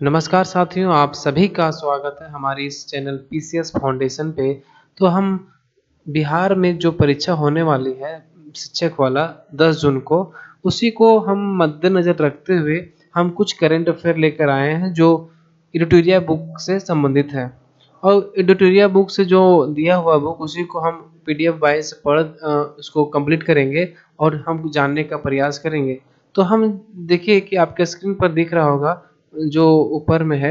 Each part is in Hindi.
नमस्कार साथियों, आप सभी का स्वागत है हमारे इस चैनल पीसीएस फाउंडेशन पे। तो हम बिहार में जो परीक्षा होने वाली है शिक्षक वाला 10 जून को, उसी को हम मद्देनज़र रखते हुए हम कुछ करंट अफेयर लेकर आए हैं जो एडिटोरिया बुक से संबंधित है। और एडिटोरिया बुक से जो दिया हुआ बुक उसी को हम पीडीएफ वाइज उसको कंप्लीट करेंगे और हम जानने का प्रयास करेंगे। तो हम देखिए कि आपके स्क्रीन पर दिख रहा होगा जो ऊपर में है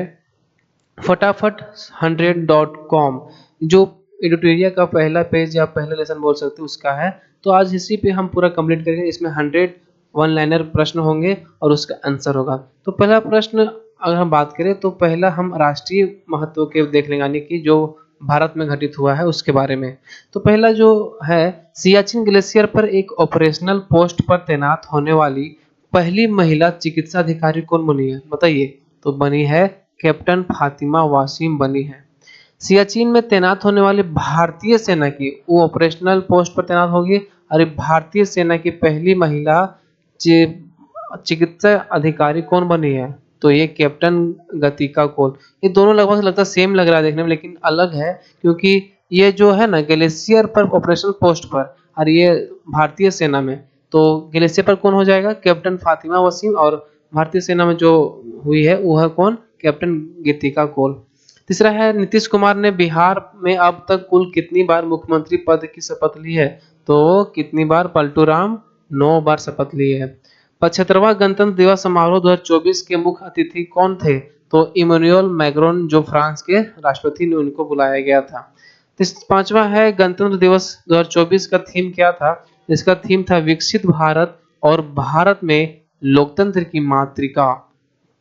फटाफट 100.com, जो एडिटोरिया का पहला पेज या पहला लेसन बोल सकते हो उसका है। तो आज इसी पे हम पूरा कंप्लीट करेंगे। इसमें 100 वन लाइनर प्रश्न होंगे और उसका आंसर होगा। तो पहला प्रश्न अगर हम बात करें तो पहला हम राष्ट्रीय महत्व के देख लेंगे, यानी कि जो भारत में घटित हुआ है उसके बारे में। तो पहला जो है, सियाचिन ग्लेशियर पर एक ऑपरेशनल पोस्ट पर तैनात होने वाली पहली महिला चिकित्सा अधिकारी कौन बनी है, बताइए। तो बनी है कैप्टन फातिमा वासिम बनी है। सियाचिन में तैनात होने वाली भारतीय सेना की वो ऑपरेशनल पोस्ट पर तैनात होगी और भारतीय सेना की पहली महिला चिकित्सा अधिकारी कौन बनी है, तो ये कैप्टन गतिका कौल। ये दोनों लगभग लगता सेम लग रहा है देखने में, लेकिन अलग है क्योंकि ये जो है ना ग्लेशियर पर ऑपरेशनल पोस्ट पर और ये भारतीय सेना में। तो ग्लेशियर पर कौन हो जाएगा, कैप्टन फातिमा वसीम, और भारतीय सेना में जो हुई है वो है कौन, कैप्टन गीतिका कौल। तीसरा है, नीतीश कुमार ने बिहार में अब तक कुल कितनी बार मुख्यमंत्री पद की शपथ ली है, तो कितनी बार, पलटू राम 9 बार शपथ ली है। 75वां गणतंत्र दिवस समारोह 2024 के मुख्य अतिथि कौन थे, तो इमैनुअल मैक्रोन जो फ्रांस के राष्ट्रपति ने उनको बुलाया गया था। पांचवा है, गणतंत्र दिवस 2024 का थीम क्या था, इसका थीम था विकसित भारत और भारत में लोकतंत्र की मातृका।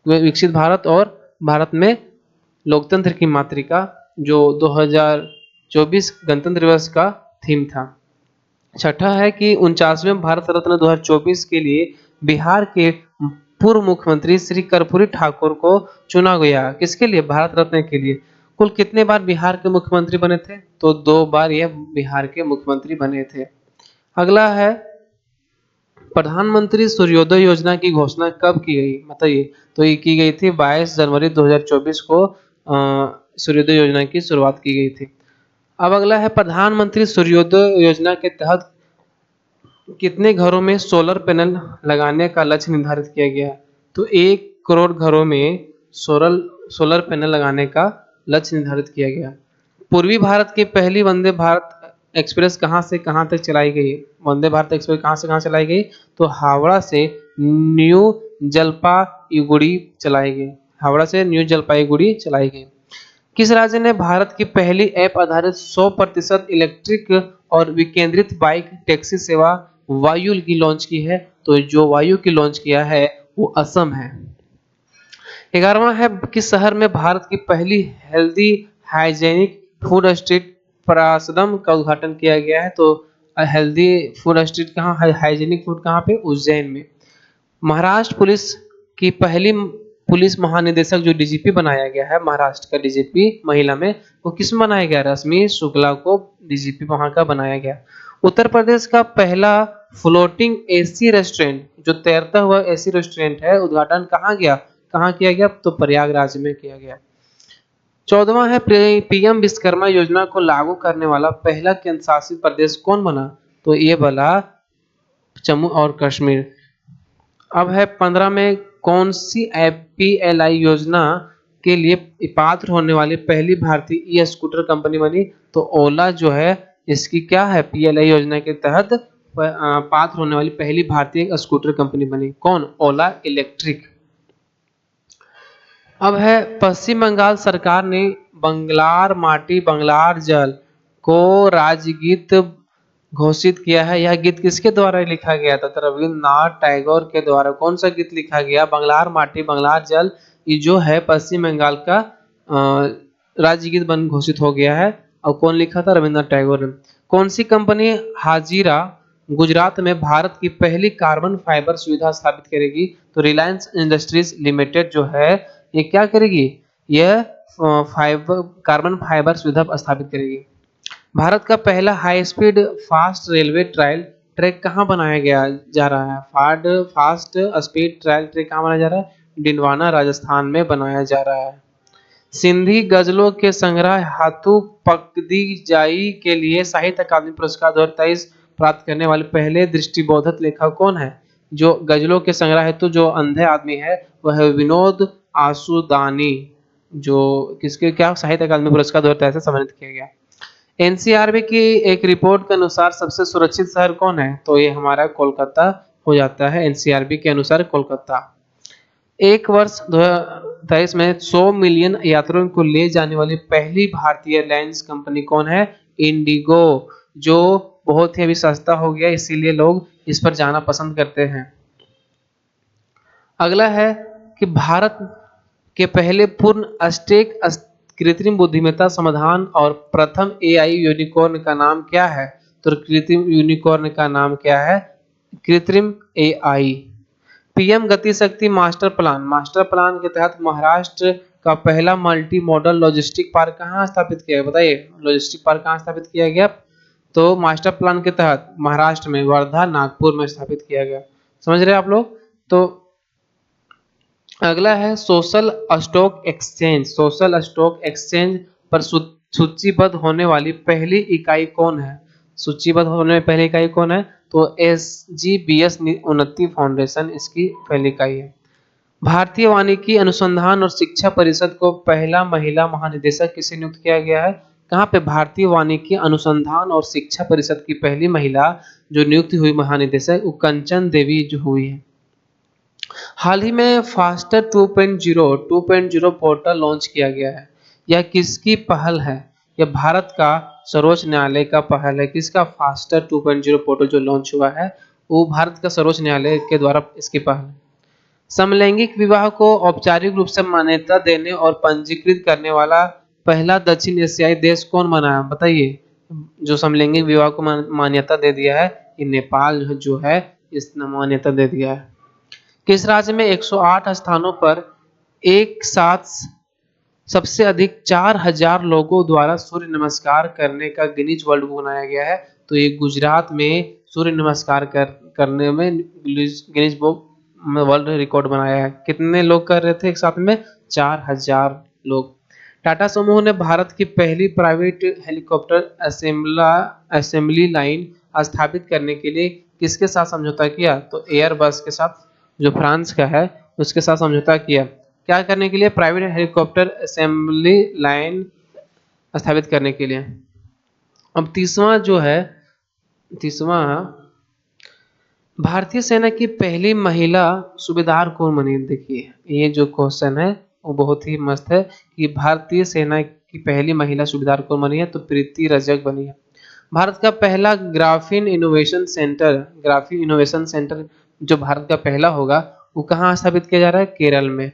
विकसित भारत और भारत में लोकतंत्र की मातृका जो 2024 गणतंत्र दिवस का थीम था। छठा है कि 49वें भारत रत्न 2024 के लिए बिहार के पूर्व मुख्यमंत्री श्री कर्पूरी ठाकुर को चुना गया। किसके लिए, भारत रत्न के लिए। कुल कितने बार बिहार के मुख्यमंत्री बने थे, तो 2 बार यह बिहार के मुख्यमंत्री बने थे। अगला है, प्रधानमंत्री सूर्योदय योजना की घोषणा कब की गई, बताइए। तो ये की गई थी 22 जनवरी 2024 को सूर्योदय योजना की शुरुआत की गई थी। अब अगला है, प्रधानमंत्री सूर्योदय योजना के तहत कितने घरों में सोलर पैनल लगाने का लक्ष्य निर्धारित किया गया है, तो 1 करोड़ घरों में सोलर पैनल लगाने का लक्ष्य निर्धारित किया गया। पूर्वी भारत की पहली वंदे भारत एक्सप्रेस कहां से कहां तक चलाई गई, वंदे भारत एक्सप्रेस कहां से कहां चलाई गई, तो हावड़ा से न्यू जलपाईगुड़ी चलाई गई। हावड़ा से न्यू जलपाईगुड़ी चलाई गई। किस राज्य ने भारत की पहली ऐप आधारित 100% इलेक्ट्रिक और विकेंद्रित बाइक टैक्सी सेवा वायु की लॉन्च की है, तो जो वायु की लॉन्च किया है वो असम है। 11वां है, किस शहर में भारत की पहली हेल्दी हाइजेनिक फूड स्ट्रीट प्रासदम का उद्घाटन किया गया है, तो हेल्दी फूड स्ट्रीट कहाँ है, हाइजेनिक फूड कहाँ पे, उज्जैन में। महाराष्ट्र पुलिस की पहली पुलिस महानिदेशक जो डीजीपी बनाया गया है, महाराष्ट्र का डीजीपी महिला में, वो किस में बनाया गया, रश्मि शुक्ला को डीजीपी वहां का बनाया गया। उत्तर प्रदेश का पहला फ्लोटिंग एसी रेस्टोरेंट जो तैरता हुआ एसी रेस्टोरेंट है, उद्घाटन कहाँ गया, कहाँ किया गया, तो प्रयागराज में किया गया। 14वां है, पीएम विश्वकर्मा योजना को लागू करने वाला पहला केंद्र शासित प्रदेश कौन बना, तो ये बना जम्मू और कश्मीर। अब है 15 में, कौन सी पीएलआई योजना के लिए पात्र होने वाली पहली भारतीय ई स्कूटर कंपनी बनी, तो ओला जो है इसकी क्या है, पीएलआई योजना के तहत पात्र होने वाली पहली भारतीय स्कूटर कंपनी बनी, कौन, ओला इलेक्ट्रिक। अब है, पश्चिम बंगाल सरकार ने बंगलार माटी बंगलार जल को राज्यगीत घोषित किया है। यह गीत किसके द्वारा लिखा गया था, तो रविन्द्रनाथ टैगोर के द्वारा। कौन सा गीत लिखा गया, बंगलार माटी बंगलार जल, ये जो है पश्चिम बंगाल का राज्य गीत बन घोषित हो गया है। और कौन लिखा था, रविन्द्रनाथ टैगोर ने। कौन सी कंपनी हाजीरा गुजरात में भारत की पहली कार्बन फाइबर सुविधा स्थापित करेगी, तो रिलायंस इंडस्ट्रीज लिमिटेड जो है ये क्या करेगी, यह कार्बन फाइबर सुविधा स्थापित करेगी। भारत का पहला high speed fast railway trial track कहाँ बनाया गया जा रहा है, फास्ट स्पीड ट्रायल ट्रैक कहाँ बनाया जा रहा है, डिंडवाना राजस्थान में बनाया जा रहा है। सिंधी गजलों के संग्रह हाथू पकदी जाई के लिए साहित्य अकादमी पुरस्कार 2023 प्राप्त करने वाले पहले दृष्टिबोधक लेखक कौन है? जो गजलों के संग्रह हेतु जो अंधे आदमी है वह है विनोद आसुदानी, जो किसके क्या साहित्य अकादमी पुरस्कार 2023 से सम्मानित किया गया। एनसीआरबी की एक रिपोर्ट के अनुसार सबसे सुरक्षित शहर कौन है? तो ये हमारा कोलकाता हो जाता है। एनसीआरबी के अनुसार कोलकाता। एक वर्ष 2023 में 100 मिलियन यात्रियों को ले जाने वाली पहली भारतीय एयरलाइंस कंपनी कौन है? इंडिगो, जो बहुत ही अभी सस्ता हो गया इसीलिए लोग इस पर जाना पसंद करते हैं। अगला है कि भारत के पहले पूर्ण अस्टेक कृत्रिम बुद्धिमत्ता समाधान और प्रथम एआई यूनिकॉर्न का नाम क्या है? तो कृत्रिम यूनिकॉर्न का नाम क्या है? कृत्रिम एआई। पीएम गति शक्ति मास्टर प्लान के तहत महाराष्ट्र का पहला मल्टी मॉडल लॉजिस्टिक पार्क कहाँ स्थापित किया गया? बताइए, लॉजिस्टिक पार्क कहाँ स्थापित किया गया? तो मास्टर प्लान के तहत महाराष्ट्र में वर्धा नागपुर में स्थापित किया गया। समझ रहे हैं आप लोग? तो अगला है social stock exchange. Social stock exchange पर सूचीबद्ध होने वाली पहली इकाई कौन है? सूचीबद्ध होने में पहली इकाई कौन है? तो SGBS उन्नति फाउंडेशन इसकी पहली इकाई है। भारतीय वानिकी अनुसंधान और शिक्षा परिषद को पहला महिला महानिदेशक किसे नियुक्त किया गया है? कहाँ पे? भारतीय वानिकी अनुसंधान और शिक्षा परिषद की पहली महिला जो नियुक्त हुई महानिदेशक वो कंचन देवी जो हुई है। हाल ही में फास्टर 2.0 पोर्टल लॉन्च किया गया है। यह किसकी पहल है? यह भारत का सर्वोच्च न्यायालय का पहल है। किसका? फास्टर 2.0 पोर्टल जो लॉन्च हुआ है वो भारत का सर्वोच्च न्यायालय के द्वारा इसकी पहल है। समलैंगिक विवाह को औपचारिक रूप से मान्यता देने और पंजीकृत करने वाला पहला दक्षिण एशियाई देश कौन बना है? बताइए, जो समलैंगिक विवाह को मान्यता दे दिया है ये नेपाल जो है इसने मान्यता दे दिया है। किस राज्य में 108 स्थानों पर एक साथ सबसे अधिक 4000 लोगों द्वारा सूर्य नमस्कार करने का गिनीज वर्ल्ड बुक बनाया गया है? तो ये गुजरात में सूर्य नमस्कार करने में गिनीज बुक में वर्ल्ड रिकॉर्ड बनाया है। कितने लोग कर रहे थे एक साथ में? 4000 लोग। टाटा समूह ने भारत की पहली प्राइवेट हेलीकॉप्टर असेंबली लाइन स्थापित करने के लिए किसके साथ समझौता किया? तो एयरबस के साथ, जो फ्रांस का है उसके साथ समझौता किया। क्या करने के लिए? प्राइवेट हेलीकॉप्टर असेंबली लाइन स्थापित करने के लिए। अब तीसवां भारतीय सेना की पहली महिला सूबेदार कौन बनी? देखिए ये जो क्वेश्चन है वो बहुत ही मस्त है कि भारतीय सेना की पहली महिला सूबेदार कौन बनी है? तो प्रीति रजक बनी है। भारत का पहला ग्राफीन इनोवेशन सेंटर जो भारत का पहला होगा वो कहाँ स्थापित किया जा रहा है? केरल में।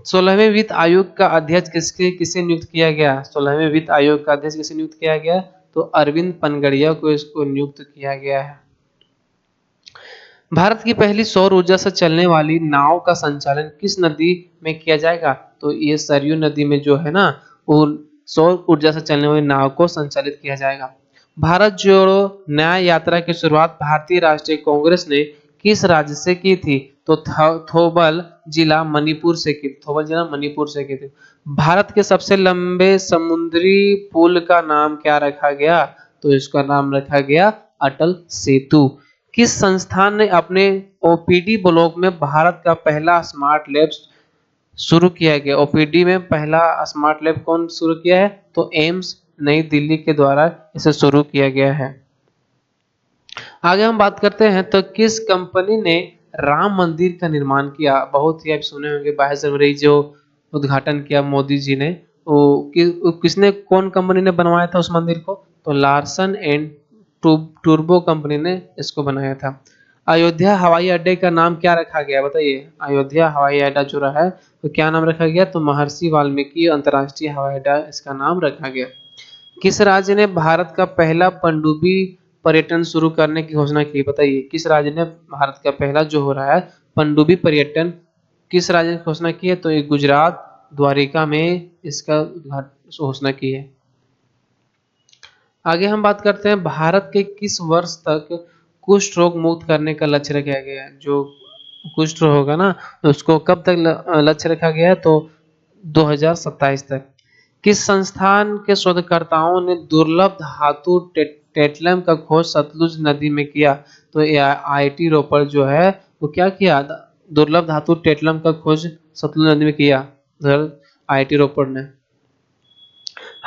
16वें वित्त आयोग का अध्यक्ष किसे नियुक्त किया गया? 16वें वित्त आयोग का अध्यक्ष किसे नियुक्त किया गया? तो अरविंद पनगड़िया को इसको नियुक्त किया गया है। भारत की पहली सौर ऊर्जा से चलने वाली नाव का संचालन किस नदी में किया जाएगा? तो ये सरयू नदी में जो है ना वो सौर ऊर्जा से चलने वाली नाव को संचालित किया जाएगा। भारत जोड़ो न्याय यात्रा की शुरुआत भारतीय राष्ट्रीय कांग्रेस ने किस राज्य से की थी? तो थौबल जिला मणिपुर से की। थौबल जिला मणिपुर से की थी। भारत के सबसे लंबे समुद्री पुल का नाम क्या रखा गया? तो इसका नाम रखा गया अटल सेतु। किस संस्थान ने अपने ओपीडी ब्लॉक में भारत का पहला स्मार्ट लैब शुरू किया गया? ओपीडी में पहला स्मार्ट लैब कौन शुरू किया है? तो एम्स नई दिल्ली के द्वारा इसे शुरू किया गया है। आगे हम बात करते हैं तो किस कंपनी ने राम मंदिर का निर्माण किया? बहुत ही आप सुने होंगे 22 जनवरी जो उद्घाटन किया मोदी जी ने, वो किसने, कौन कंपनी ने बनवाया था उस मंदिर को? तो लार्सन एंड टूर्बो कंपनी ने इसको बनाया था। अयोध्या हवाई अड्डे का नाम क्या रखा गया? बताइए, अयोध्या हवाई अड्डा जो रहा है तो क्या नाम रखा गया? तो महर्षि वाल्मीकि अंतर्राष्ट्रीय हवाई अड्डा इसका नाम रखा गया। किस राज्य ने भारत का पहला पनडुब्बी पर्यटन शुरू करने की घोषणा की? बताइए, किस राज्य ने भारत का पहला जो हो रहा है पनडुब्बी पर्यटन किस राज्य ने घोषणा की है? तो ये गुजरात द्वारिका में इसका घोषणा की है। आगे हम बात करते हैं भारत के किस वर्ष तक कुष्ठ रोग मुक्त करने का लक्ष्य रखा गया है? जो कुष्ठ होगा ना, उसको कब तक लक्ष्य रखा गया है, तो 2027 तक। किस संस्थान के शोधकर्ताओं ने दुर्लभ धातु टेटलम का खोज सतलुज नदी में किया? तो ये आईआईटी रोपड़ जो है वो क्या किया, दुर्लभ धातु टेटलम का खोज सतलुज नदी में किया, आईआईटी रोपड़ ने।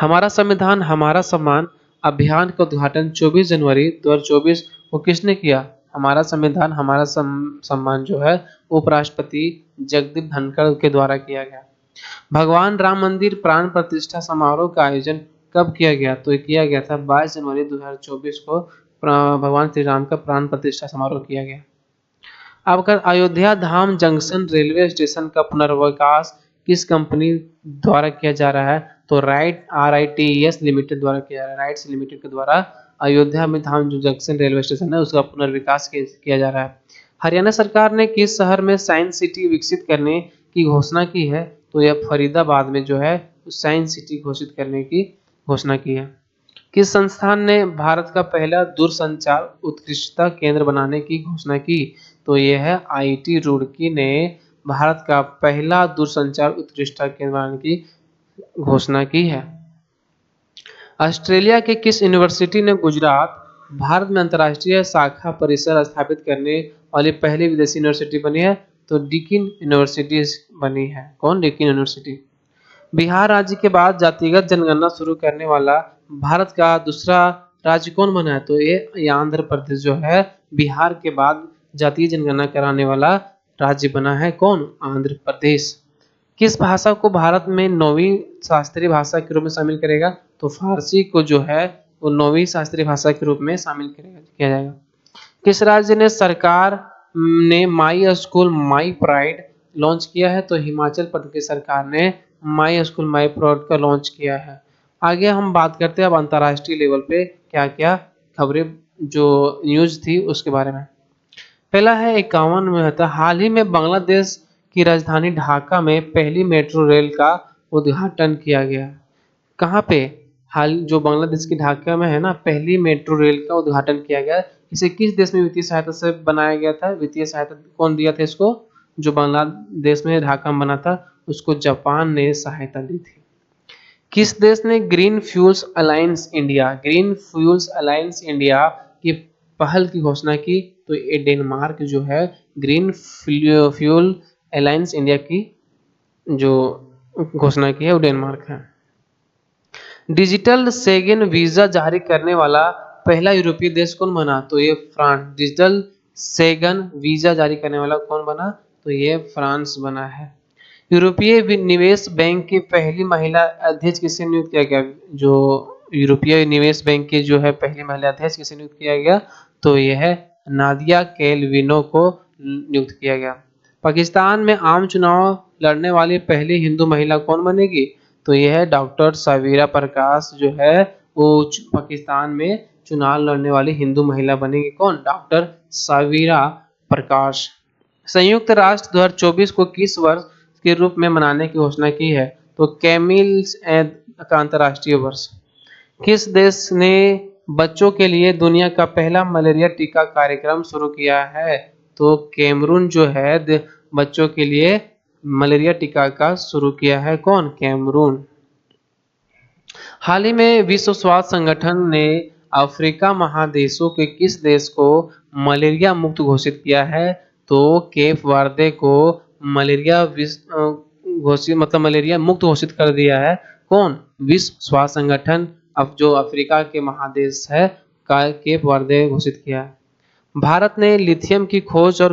हमारा संविधान हमारा सम्मान अभियान का उद्घाटन 24 जनवरी 2024 को किसने किया? हमारा संविधान हमारा सम्मान जो है उपराष्ट्रपति जगदीप धनखड़ के द्वारा किया गया। भगवान राम मंदिर प्राण प्रतिष्ठा समारोह का आयोजन कब किया गया? तो ये किया गया था 22 जनवरी 2024 को भगवान श्री राम का प्राण प्रतिष्ठा समारोह किया गया। अब अगर अयोध्या धाम जंक्शन रेलवे स्टेशन का पुनर्विकास किस कंपनी द्वारा किया जा रहा है? तो RITES लिमिटेड द्वारा किया जा रहा है। राइट्स लिमिटेड के द्वारा अयोध्या में धाम जो जंक्शन रेलवे स्टेशन है उसका पुनर्विकास किया जा रहा है। हरियाणा सरकार ने किस शहर में साइंस सिटी विकसित करने की घोषणा की है? तो यह फरीदाबाद में जो है साइंस सिटी घोषित करने की घोषणा की है। किस संस्थान ने भारत का पहला दूरसंचार उत्कृष्टता केंद्र बनाने की घोषणा की? तो यह है आईआईटी रुड़की ने भारत का पहला दूरसंचार उत्कृष्टता केंद्र बनाने की घोषणा की है। ऑस्ट्रेलिया के किस यूनिवर्सिटी ने गुजरात भारत में अंतर्राष्ट्रीय शाखा परिसर स्थापित करने वाली पहली विदेशी यूनिवर्सिटी बनी है? तो डीकिन यूनिवर्सिटी बनी है। कौन? Deakin university. बिहार राज्य के बाद जातिगत जनगणना शुरू करने वाला भारत का दूसरा राज्य कौन बना है? तो ये आंध्र प्रदेश जो है बिहार के बाद जातीय जनगणना कराने वाला राज्य बना है। कौन? आंध्र प्रदेश। किस भाषा को भारत में 9वीं शास्त्रीय भाषा के रूप में शामिल करेगा? तो फारसी को जो है वो 9वीं शास्त्रीय भाषा के रूप में शामिल किया जाएगा। किस राज्य ने सरकार ने my school my pride launch किया है? तो हिमाचल प्रदेश की सरकार ने माई स्कूल माई प्राइड का लॉन्च किया है। आगे हम बात करते हैं अब अंतर्राष्ट्रीय लेवल पे क्या क्या खबरें जो न्यूज थी उसके बारे में। पहला है 51 में होता हाल ही में बांग्लादेश की राजधानी ढाका में पहली मेट्रो रेल का उद्घाटन किया गया। कहाँ पे? हाल जो बांग्लादेश की ढाका में है ना, पहली मेट्रो रेल का उद्घाटन किया गया। इसे किस देश में वित्तीय सहायता से बनाया गया था? वित्तीय सहायता कौन दिया था इसको? जो बांग्लादेश में ढाका में बना था उसको जापान ने सहायता दी थी। किस देश ने ग्रीन फ्यूल्स अलायंस इंडिया की पहल की घोषणा की? तो ये डेनमार्क जो है ग्रीन फ्यूल अलायंस इंडिया की जो घोषणा की है वो डेनमार्क है। डिजिटल शेंगेन वीजा जारी करने वाला पहला यूरोपीय देश कौन बना? तो ये फ्रांस। डिजिटल शेंगेन वीजा जारी करने वाला कौन बना? तो ये फ्रांस बना है। यूरोपीय निवेश बैंक की पहली महिला अध्यक्ष किसे नियुक्त किया गया? जो यूरोपीय निवेश बैंक की जो है पहली महिला अध्यक्ष किसे नियुक्त किया गया? तो यह है नादिया कैलविनो को नियुक्त किया गया। पाकिस्तान में आम चुनाव लड़ने वाली पहली हिंदू महिला कौन बनेगी? तो यह है डॉक्टर सावीरा प्रकाश जो है वो पाकिस्तान में चुनाव लड़ने वाली हिंदू महिला बनेगी। कौन? डॉक्टर सावीरा प्रकाश। संयुक्त राष्ट्र 2024 को किस वर्ष के रूप में मनाने की घोषणा की है? तो कैमिल्स का अंतर्राष्ट्रीय वर्ष। किस देश ने बच्चों के लिए दुनिया का पहला मलेरिया टीका कार्यक्रम शुरू किया है? तो कैमरून जो है बच्चों के लिए मलेरिया टीका का शुरू किया है। कौन? कैमरून। हाल ही में विश्व स्वास्थ्य संगठन ने अफ्रीका महादेशों के किस देश को मलेरिया मुक्त घोषित किया है? तो केप वर्दे को मलेरिया घोषित मतलब मलेरिया मुक्त घोषित कर दिया है। कौन? विश्व स्वास्थ्य संगठन। अब जो अफ्रीका के महादेश है का केप वर्दे घोषित किया है। भारत ने लिथियम की खोज और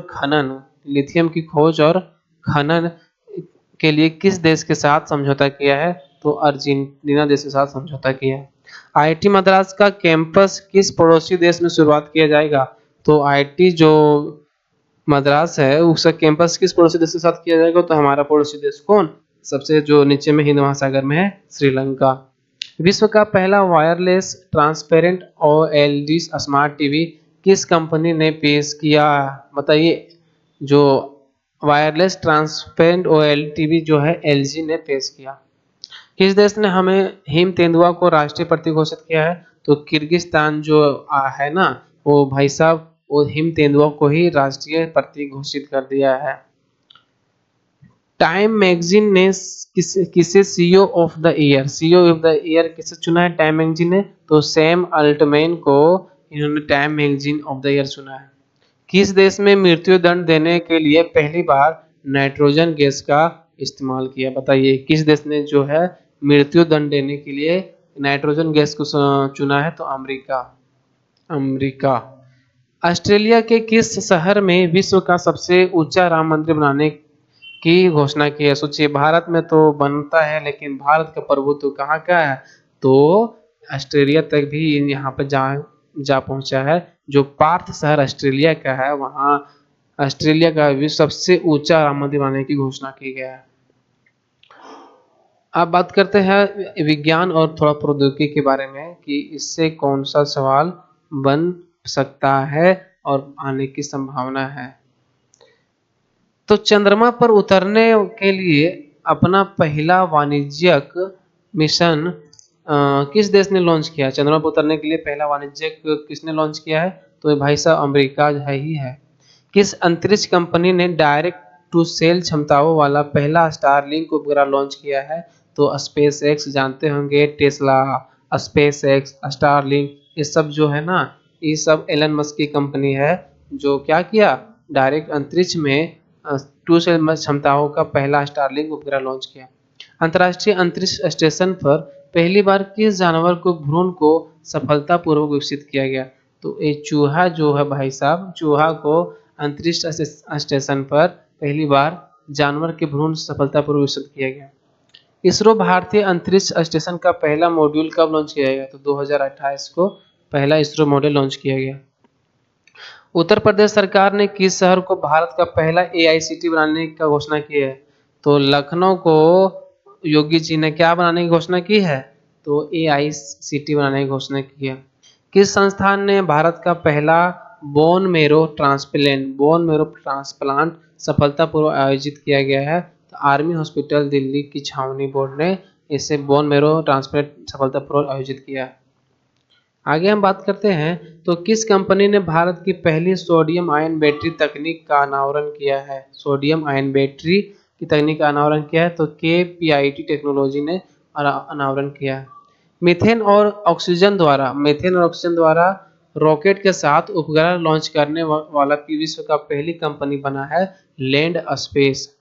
खनन के लिए किस देश के साथ समझौता किया है? तो अर्जेंटीना देश के साथ समझौता किया है। आईआईटी मद्रास का कैंपस किस पड़ोसी देश में शुरुआत किया जाएगा? तो आईआईटी जो मद्रास है उसका कैंपस किस पड़ोसी देश के साथ किया जाएगा? तो हमारा पड़ोसी देश कौन? सबसे जो नीचे में हिंद महासागर में है श्रीलंका। विश्व का पहला wireless transparent OLED smart TV किस कंपनी ने पेश किया? बताइए। जो वायरलेस ट्रांसपेरेंट ओएलईडी टीवी जो है एलजी ने पेश किया। किस देश ने हमें हिम तेंदुआ को राष्ट्रीय प्रतीक घोषित किया है? तो किर्गिस्तान जो है ना वो भाई साहब वो हिम तेंदुआ को ही राष्ट्रीय प्रतीक घोषित कर दिया है। टाइम मैगजीन ने किसे सीईओ ऑफ द ईयर किसे चुना है टाइम मैगजीन ने? तो सैम अल्टमैन को इन्होंने time magazine of the year चुना है। किस देश में मृत्यु दंड देने के लिए पहली बार नाइट्रोजन गैस का इस्तेमाल किया? बताइए किस देश ने जो है मृत्यु दंड देने के लिए नाइट्रोजन गैस को चुना है? तो अमेरिका। ऑस्ट्रेलिया के किस शहर में विश्व का सबसे ऊंचा राम मंदिर बनाने की घोषणा की है? सोचिए भारत में तो बनता है लेकिन भारत का प्रभुत्व कहाँ का है? तो ऑस्ट्रेलिया तक भी यहाँ पर जा पहुंचा है। जो पार्थ शहर ऑस्ट्रेलिया का है वहाँ ऑस्ट्रेलिया का विश्व सबसे ऊंचा राम मंदिर बनाने की घोषणा की गया है। अब बात करते हैं विज्ञान और थोड़ा प्रौद्योगिकी के बारे में कि इससे कौन सा सवाल बन सकता है और आने की संभावना है। तो चंद्रमा पर उतरने के लिए अपना पहला वाणिज्यिक मिशन किस देश ने लॉन्च किया? चंद्रमा पर उतरने के लिए पहला वाणिज्यिक किसने लॉन्च किया है? तो भाई साहब अमेरिका ही है। किस अंतरिक्ष कंपनी ने डायरेक्ट टू सेल क्षमताओं वाला पहला स्टारलिंक उपग्रह लॉन्च किया है? तो स्पेस एक्स जानते होंगे, टेस्ला, स्पेस एक्स, स्टारलिंक, ये सब जो है ना, ये सब एलन मस्क की कंपनी है जो क्या किया, डायरेक्ट अंतरिक्ष में टू सेल क्षमताओं का पहला स्टारलिंक उपग्रह लॉन्च किया। अंतर्राष्ट्रीय अंतरिक्ष स्टेशन पर पहली बार किस जानवर को भ्रूण को सफलतापूर्वक विकसित किया गया? तो ये चूहा जो है भाई साहब, चूहा को अंतरिक्ष स्टेशन पर पहली बार जानवर के भ्रूण सफलतापूर्वक विकसित किया गया। इसरो भारतीय अंतरिक्ष स्टेशन का पहला मॉड्यूल कब लॉन्च किया गया? तो 2028 को पहला इसरो मॉड्यूल लॉन्च किया गया। उत्तर प्रदेश सरकार ने किस शहर को भारत का पहला एआईसीटी बनाने का घोषणा की है? तो लखनऊ को योगी जी ने क्या बनाने की घोषणा की है? तो एआईसीटी बनाने की घोषणा की है। किस संस्थान ने भारत का पहला बोन मेरो ट्रांसप्लांट सफलतापूर्वक आयोजित किया गया है? तो आर्मी हॉस्पिटल दिल्ली की छावनी बोर्ड ने इसे बोन मेरो ट्रांसप्लांट सफलतापूर्वक आयोजित किया है। आगे हम बात करते हैं तो किस कंपनी ने भारत की पहली सोडियम आयन बैटरी तकनीक का अनावरण किया है? सोडियम आयन बैटरी की तकनीक का अनावरण किया है तो केपीआईटी टेक्नोलॉजी ने अनावरण किया है। मीथेन और ऑक्सीजन द्वारा रॉकेट के साथ उपग्रह लॉन्च करने वाला विश्व का पहली कंपनी बना है लैंड स्पेस।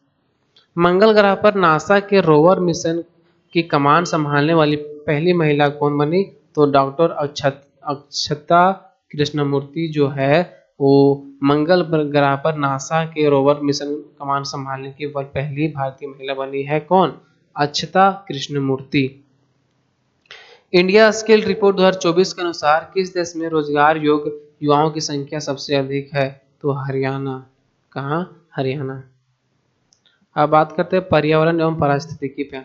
मंगल ग्रह पर नासा के रोवर मिशन की कमान संभालने वाली पहली महिला कौन बनी? तो डॉक्टर अक्षता कृष्णमूर्ति जो है वो मंगल ग्रह पर नासा के रोवर मिशन कमान संभालने की वह पहली भारतीय महिला बनी है। कौन? अक्षता कृष्णमूर्ति। इंडिया स्किल रिपोर्ट 2024 के अनुसार किस देश में रोजगार योग्य युवाओं की संख्या सबसे अधिक है? तो हरियाणा। कहाँ? हरियाणा। अब बात करते हैं पर्यावरण एवं पारिस्थितिकी पे।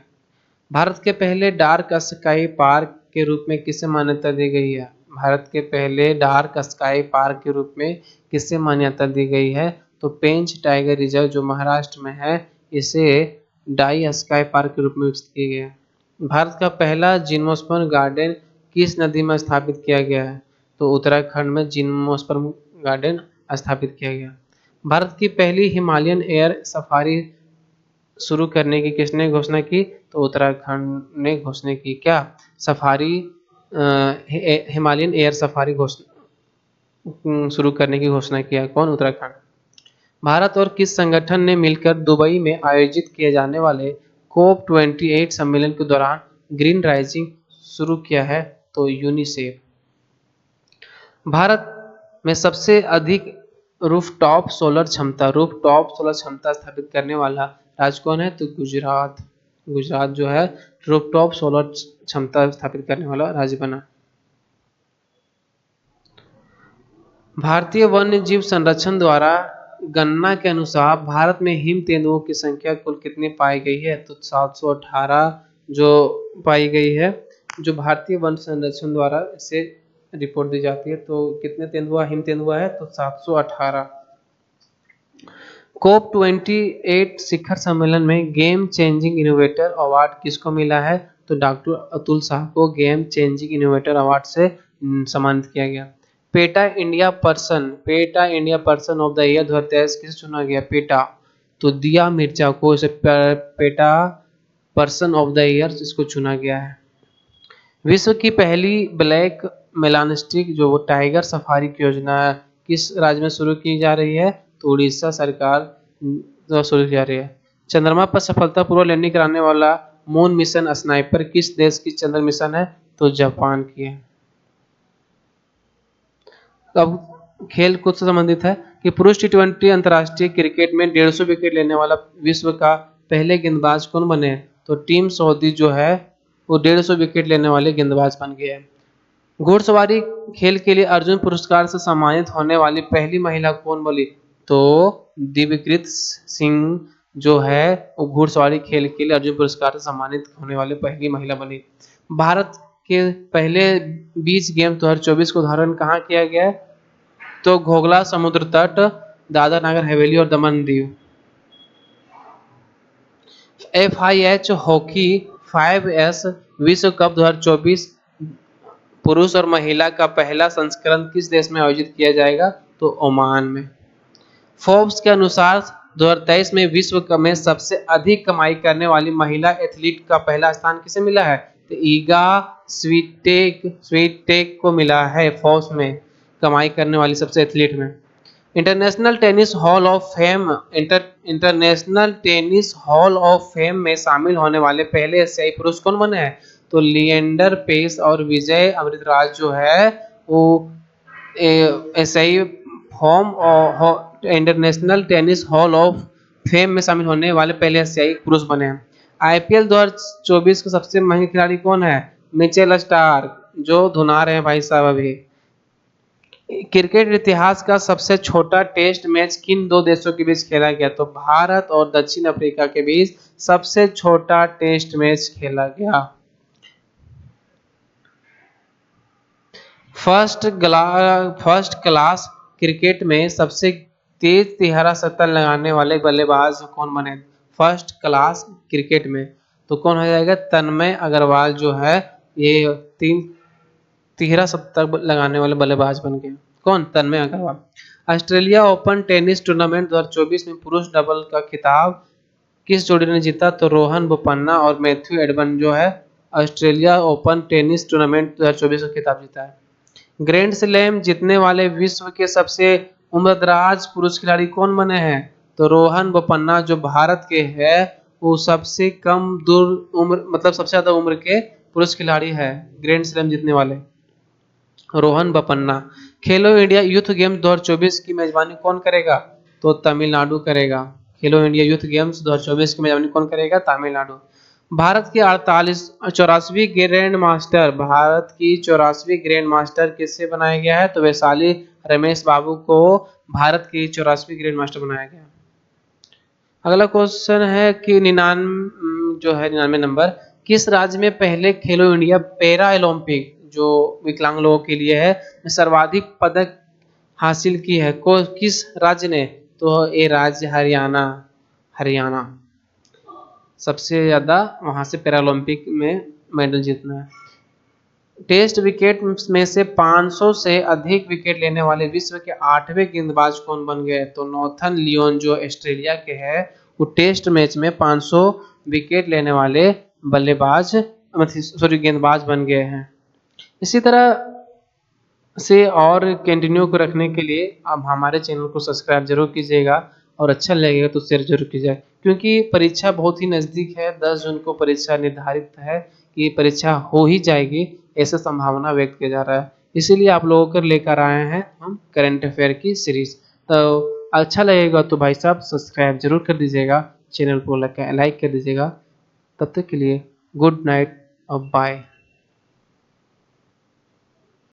भारत के पहले डार्क स्काई पार्क के रूप में किसे मान्यता दी गई है? भारत के पहले डार्क स्काई पार्क के रूप में किसे मान्यता दी गई है? तो पेंच टाइगर रिजर्व जो महाराष्ट्र में है इसे डाई स्काई पार्क के रूप में विकसित किया गया है। भारत का पहला जिम्नोस्पर्म गार्डन किस नदी में स्थापित किया गया है? तो उत्तराखंड में जिम्नोस्पर्म गार्डन स्थापित किया गया। भारत की पहली हिमालयन एयर सफारी शुरू करने की किसने घोषणा की? तो उत्तराखंड ने घोषणा की। क्या? सफारी हिमालयन एयर सफारी शुरू करने की घोषणा किया। कौन? उत्तराखंड। भारत और किस संगठन ने मिलकर दुबई में आयोजित किए जाने वाले COP28 सम्मेलन के दौरान ग्रीन राइजिंग शुरू किया है? तो यूनिसेफ। भारत में सबसे अधिक रूफटॉप सोलर क्षमता स्थापित करने वाला राज्य कौन है? तो गुजरात जो है रूफटॉप सोलर क्षमता स्थापित करने वाला राज्य बना। भारतीय वन्य जीव संरक्षण द्वारा गणना के अनुसार भारत में हिम तेंदुओं की संख्या कुल कितनी पाई गई है? तो 718 जो पाई गई है, जो भारतीय वन संरक्षण द्वारा से रिपोर्ट दी जाती है। तो कितने हिम तेंदुआ है? तो 718। COP28 शिखर सम्मेलन में गेम चेंजिंग इनोवेटर अवार्ड किसको मिला है? तो डॉक्टर अतुल साह को गेम चेंजिंग इनोवेटर अवार्ड से सम्मानित किया गया। PETA India person of the year 2023 किसे चुना गया? पेटा, तो दिया मिर्जा को इसे PETA person of the year इसको चुना गया है। विश्व की पहली ब्लैक मेलानिस्टिक जो वो टाइगर सफारी की योजना किस राज्य में शुरू की जा रही है? तो उड़ीसा सरकार द्वारा शुरू की जा रही है। चंद्रमा पर सफलतापूर्वक लैंडिंग कराने वाला मून मिशन स्नाइपर किस देश की चंद्र मिशन है? तो जापान की है। अब खेल कूद से संबंधित है कि पुरुष टी20 अंतर्राष्ट्रीय क्रिकेट में 150 विकेट लेने वाला विश्व का पहले गेंदबाज कौन बने? तो टीम सऊदी जो है वो 150 विकेट लेने वाले गेंदबाज बन गए हैं। घुड़सवारी खेल के लिए अर्जुन पुरस्कार से सम्मानित होने वाली पहली महिला कौन बनी? तो दिव्यकृत सिंह जो है वो घुड़सवारी खेल के लिए अर्जुन पुरस्कार से सम्मानित होने वाली पहली महिला बनी। भारत के पहले बीच गेम 2024 को धारण कहाँ किया गया है? तो घोघला समुद्र तट, दादर नगर हवेली और Daman Diu. FIH hockey 5S विश्व कप 2024 पुरुष और महिला का पहला संस्करण किस देश में आयोजित किया जाएगा? तो ओमान में। फोर्ब्स के अनुसार 2023 में विश्व में सबसे अधिक कमाई करने वाली महिला एथलीट का पहला स्थान किसे मिला है? तो ईगा स्वीटेक को मिला है फोर्ब्स में कमाई करने वाली सबसे एथलीट में। International tennis hall of fame में शामिल होने वाले पहले एशियाई पुरुष कौन बने हैं? तो लिएंडर पेस और विजय अमृतराज जो है वो एशियाई international tennis hall of fame में शामिल होने वाले पहले एशियाई पुरुष बने हैं। IPL 2024 के सबसे महंगे खिलाड़ी कौन है? मिचेल स्टार्क जो धुना रहे हैं भाई साहब अभी। क्रिकेट इतिहास का सबसे छोटा टेस्ट मैच किन दो देशों के बीच खेला गया? तो भारत और दक्षिण अफ्रीका के बीच सबसे छोटा टेस्ट मैच खेला गया। फर्स्ट क्लास क्रिकेट में सबसे तेज तिहरा शतक लगाने वाले बल्लेबाज कौन बने? फर्स्ट क्लास क्रिकेट में तो कौन हो जाएगा? तन्मय अग्रवाल जो है ये तिहरा शतक लगाने वाले बल्लेबाज बन गए। कौन? Tanmay Agarwal. Australia open tennis tournament 2024 में पुरुष डबल का खिताब किस जोड़ी ने जीता? तो रोहन बोपन्ना और मैथ्यू एडबर्न जो है ऑस्ट्रेलिया ओपन टेनिस टूर्नामेंट 2024 का खिताब जीता है। ग्रैंड स्लैम जीतने वाले विश्व के सबसे उम्रदराज पुरुष खिलाड़ी कौन बने हैं? तो रोहन बोपन्ना जो भारत के है वो सबसे कम उम्र मतलब सबसे ज्यादा उम्र के पुरुष खिलाड़ी है ग्रैंड स्लैम जीतने वाले रोहन बोपन्ना। खेलो इंडिया यूथ गेम्स 2024 की मेजबानी कौन करेगा? तो तमिलनाडु करेगा। खेलो इंडिया यूथ गेम्स 2024 की मेजबानी कौन करेगा? तमिलनाडु। भारत की 84वीं ग्रैंड मास्टर किससे बनाया गया है? तो वैशाली रमेश बाबू को भारत की 84वीं ग्रैंड मास्टर बनाया गया। अगला क्वेश्चन है कि 99 नंबर किस राज्य में पहले खेलो इंडिया पैरा ओलंपिक जो विकलांग लोगों के लिए है सर्वाधिक पदक हासिल की है? किस राज्य ने? तो ये राज्य हरियाणा सबसे ज्यादा वहां से पैरालंपिक में मेडल जीतना है। टेस्ट विकेट में से 500 से अधिक विकेट लेने वाले विश्व के 8वें गेंदबाज कौन बन गए? तो नॉर्थन लियोन जो ऑस्ट्रेलिया के है वो टेस्ट मैच में 500 विकेट लेने वाले गेंदबाज बन गए हैं। इसी तरह से और कंटिन्यू को रखने के लिए आप हमारे चैनल को सब्सक्राइब जरूर कीजिएगा और अच्छा लगेगा तो शेयर जरूर कीजिएगा क्योंकि परीक्षा बहुत ही नज़दीक है। 10 जून को परीक्षा निर्धारित है कि परीक्षा हो ही जाएगी ऐसा संभावना व्यक्त किया जा रहा है। इसीलिए आप लोगों को लेकर आए हैं हम करंट अफेयर की सीरीज। तो अच्छा लगेगा तो भाई साहब सब्सक्राइब जरूर कर दीजिएगा, चैनल को लाइक कर दीजिएगा। तब तक के लिए गुड नाइट और बाय।